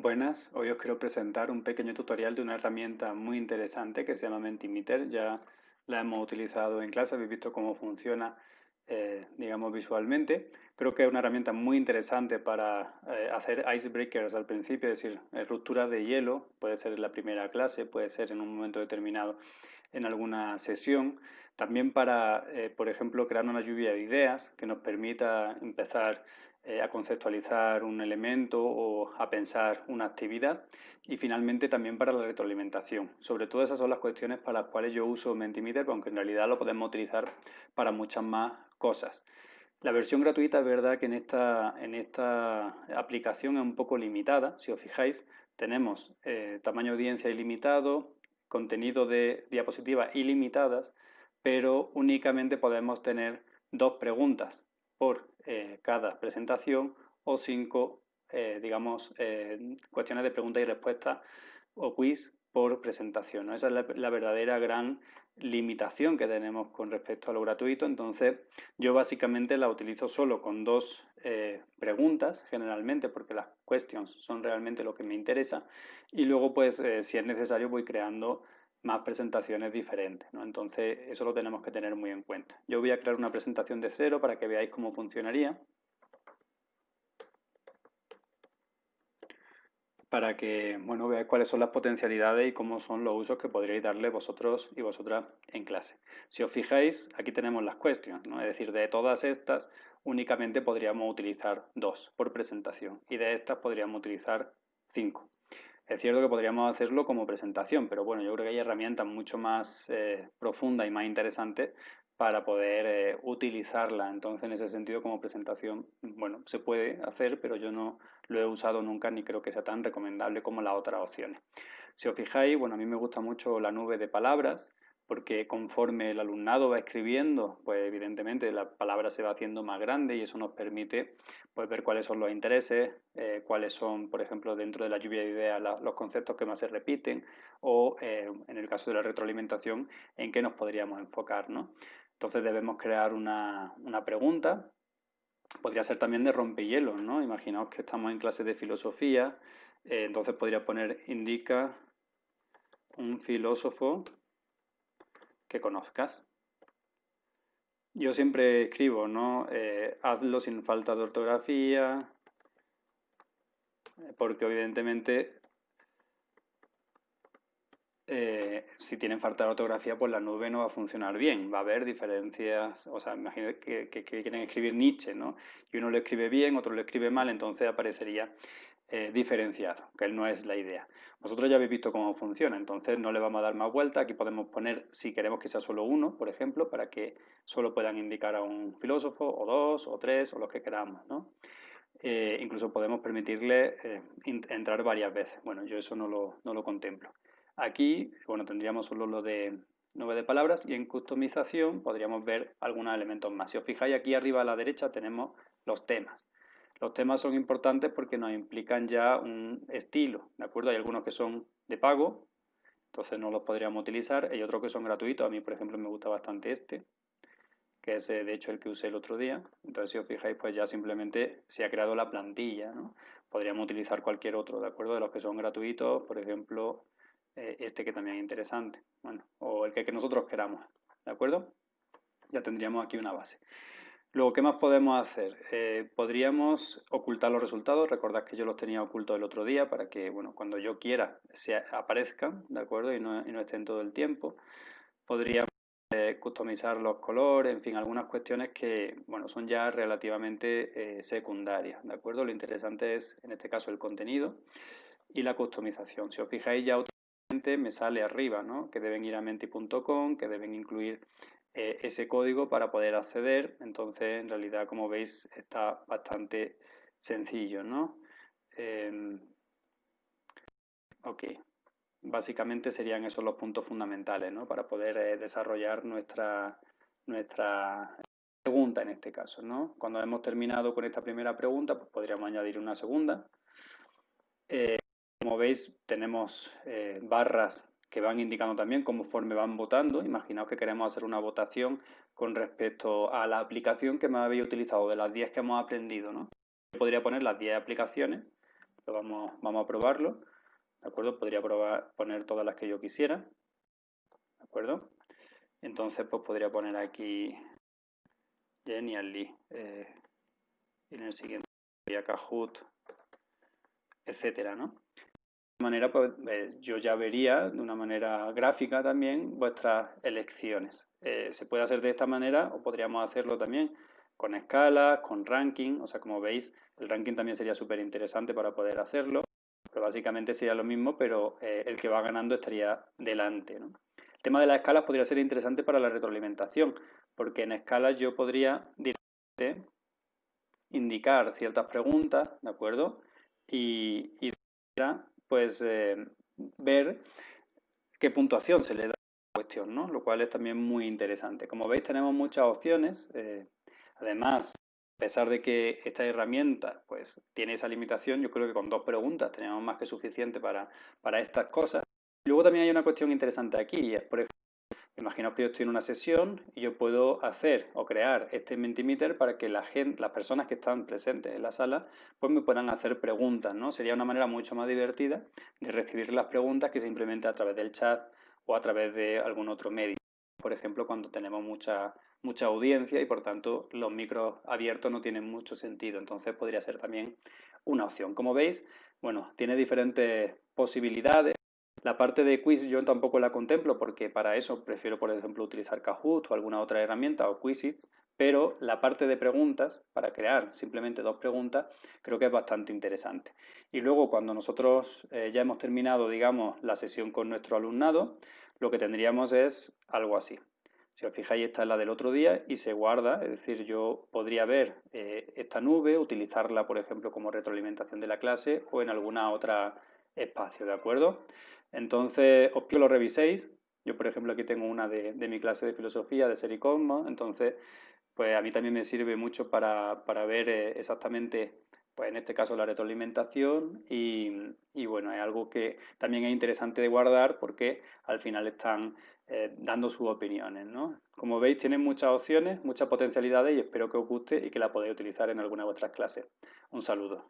Buenas, hoy os quiero presentar un pequeño tutorial de una herramienta muy interesante que se llama Mentimeter. Ya la hemos utilizado en clase, habéis visto cómo funciona, digamos, visualmente. Creo que es una herramienta muy interesante para hacer icebreakers al principio, es decir, rupturas de hielo. Puede ser en la primera clase, puede ser en un momento determinado en alguna sesión. También para, por ejemplo, crear una lluvia de ideas que nos permita empezar a conceptualizar un elemento o a pensar una actividad. Y finalmente también para la retroalimentación. Sobre todo esas son las cuestiones para las cuales yo uso Mentimeter, aunque en realidad lo podemos utilizar para muchas más cosas. La versión gratuita es verdad que en esta aplicación es un poco limitada. Si os fijáis, tenemos tamaño de audiencia ilimitado, contenido de diapositivas ilimitadas, pero únicamente podemos tener 2 preguntas por cada presentación o 5, digamos, cuestiones de pregunta y respuesta o quiz por presentación, ¿no? Esa es la verdadera gran limitación que tenemos con respecto a lo gratuito. Entonces, yo básicamente la utilizo solo con 2 preguntas, generalmente, porque las questions son realmente lo que me interesa, y luego, pues, si es necesario, voy creando más presentaciones diferentes, ¿no? Entonces, eso lo tenemos que tener muy en cuenta. Yo voy a crear una presentación de cero para que veáis cómo funcionaría, para que, bueno, veáis cuáles son las potencialidades y cómo son los usos que podríais darle vosotros y vosotras en clase. Si os fijáis, aquí tenemos las questions, ¿no? Es decir, de todas estas, únicamente podríamos utilizar 2 por presentación y de estas podríamos utilizar 5. Es cierto que podríamos hacerlo como presentación, pero bueno, yo creo que hay herramientas mucho más profundas y más interesantes para poder utilizarla. Entonces, en ese sentido, como presentación, bueno, se puede hacer, pero yo no lo he usado nunca ni creo que sea tan recomendable como las otras opciones. Si os fijáis, bueno, a mí me gusta mucho la nube de palabras porque conforme el alumnado va escribiendo, pues evidentemente la palabra se va haciendo más grande y eso nos permite pues, ver cuáles son los intereses, cuáles son, por ejemplo, dentro de la lluvia de ideas los conceptos que más se repiten o, en el caso de la retroalimentación, en qué nos podríamos enfocar, ¿no? Entonces debemos crear una pregunta. Podría ser también de rompehielos, ¿no? Imaginaos que estamos en clase de filosofía, entonces podría poner indica un filósofo que conozcas. Yo siempre escribo, ¿no? Hazlo sin falta de ortografía, porque evidentemente si tienen falta de ortografía, pues la nube no va a funcionar bien. Va a haber diferencias, o sea, imagino que quieren escribir Nietzsche, ¿no? Y uno lo escribe bien, otro lo escribe mal, entonces aparecería diferenciado, que no es la idea. Vosotros ya habéis visto cómo funciona, entonces no le vamos a dar más vuelta. Aquí podemos poner, si queremos que sea solo uno, por ejemplo, para que solo puedan indicar a un filósofo, o 2, o 3, o los que queramos, ¿no? Incluso podemos permitirle entrar varias veces. Bueno, yo eso no lo contemplo. Aquí, bueno, tendríamos solo lo de nube de palabras y en customización podríamos ver algunos elementos más. Si os fijáis aquí arriba a la derecha tenemos los temas. Los temas son importantes porque nos implican ya un estilo, ¿de acuerdo? Hay algunos que son de pago, entonces no los podríamos utilizar. Hay otros que son gratuitos. A mí, por ejemplo, me gusta bastante este, que es de hecho el que usé el otro día. Entonces, si os fijáis, pues ya simplemente se ha creado la plantilla, ¿no? Podríamos utilizar cualquier otro, ¿de acuerdo? De los que son gratuitos, por ejemplo, este que también es interesante, bueno, o el que nosotros queramos, ¿de acuerdo? Ya tendríamos aquí una base. Luego, ¿qué más podemos hacer? Podríamos ocultar los resultados. Recordad que yo los tenía ocultos el otro día para que, bueno, cuando yo quiera se aparezcan, ¿de acuerdo? Y no estén todo el tiempo. Podríamos customizar los colores, en fin, algunas cuestiones que, bueno, son ya relativamente secundarias, ¿de acuerdo? Lo interesante es, en este caso, el contenido y la customización. Si os fijáis, ya automáticamente me sale arriba, ¿no? Que deben ir a menti.com, que deben incluir ese código para poder acceder. Entonces, en realidad, como veis, está bastante sencillo, ¿no? Ok. Básicamente serían esos los puntos fundamentales, ¿no? Para poder desarrollar nuestra pregunta en este caso, ¿no? Cuando hemos terminado con esta primera pregunta, pues podríamos añadir una segunda. Como veis, tenemos barras que van indicando también conforme van votando. Imaginaos que queremos hacer una votación con respecto a la aplicación que me habéis utilizado, de las 10 que hemos aprendido, ¿no? Yo podría poner las 10 aplicaciones Vamos a probarlo, ¿de acuerdo? Podría poner todas las que yo quisiera, ¿de acuerdo? Entonces, pues podría poner aquí Genial Lee. Y en el siguiente sería Kahoot, etcétera, ¿no? De manera, pues yo ya vería de una manera gráfica también vuestras elecciones. Se puede hacer de esta manera o podríamos hacerlo también con escalas, con ranking. O sea, como veis, el ranking también sería súper interesante para poder hacerlo. Pero básicamente sería lo mismo, pero el que va ganando estaría delante, ¿no? El tema de las escalas podría ser interesante para la retroalimentación, porque en escalas yo podría directamente indicar ciertas preguntas, ¿de acuerdo? Y pues ver qué puntuación se le da a la cuestión, ¿no? Lo cual es también muy interesante. Como veis, tenemos muchas opciones. Además, a pesar de que esta herramienta pues tiene esa limitación, yo creo que con 2 preguntas tenemos más que suficiente para estas cosas. Luego también hay una cuestión interesante aquí, por ejemplo, imaginaos que yo estoy en una sesión y yo puedo hacer o crear este Mentimeter para que las personas que están presentes en la sala pues me puedan hacer preguntas, ¿no? Sería una manera mucho más divertida de recibir las preguntas que simplemente a través del chat o a través de algún otro medio. Por ejemplo, cuando tenemos mucha audiencia y por tanto los micros abiertos no tienen mucho sentido. Entonces podría ser también una opción. Como veis, bueno, tiene diferentes posibilidades. La parte de quiz yo tampoco la contemplo porque para eso prefiero, por ejemplo, utilizar Kahoot o alguna otra herramienta o Quizizz, pero la parte de preguntas, para crear simplemente 2 preguntas, creo que es bastante interesante. Y luego cuando nosotros ya hemos terminado, digamos, la sesión con nuestro alumnado, lo que tendríamos es algo así. Si os fijáis, esta es la del otro día y se guarda, es decir, yo podría ver esta nube, utilizarla, por ejemplo, como retroalimentación de la clase o en alguna otra espacio, ¿de acuerdo? Entonces, os pido que lo reviséis. Yo, por ejemplo, aquí tengo una de mi clase de filosofía, de Ser y Cosmos. Entonces, pues a mí también me sirve mucho para ver exactamente, pues en este caso, la retroalimentación. Y bueno, es algo que también es interesante de guardar porque al final están dando sus opiniones, ¿no? Como veis, tienen muchas opciones, muchas potencialidades y espero que os guste y que la podáis utilizar en alguna de vuestras clases. Un saludo.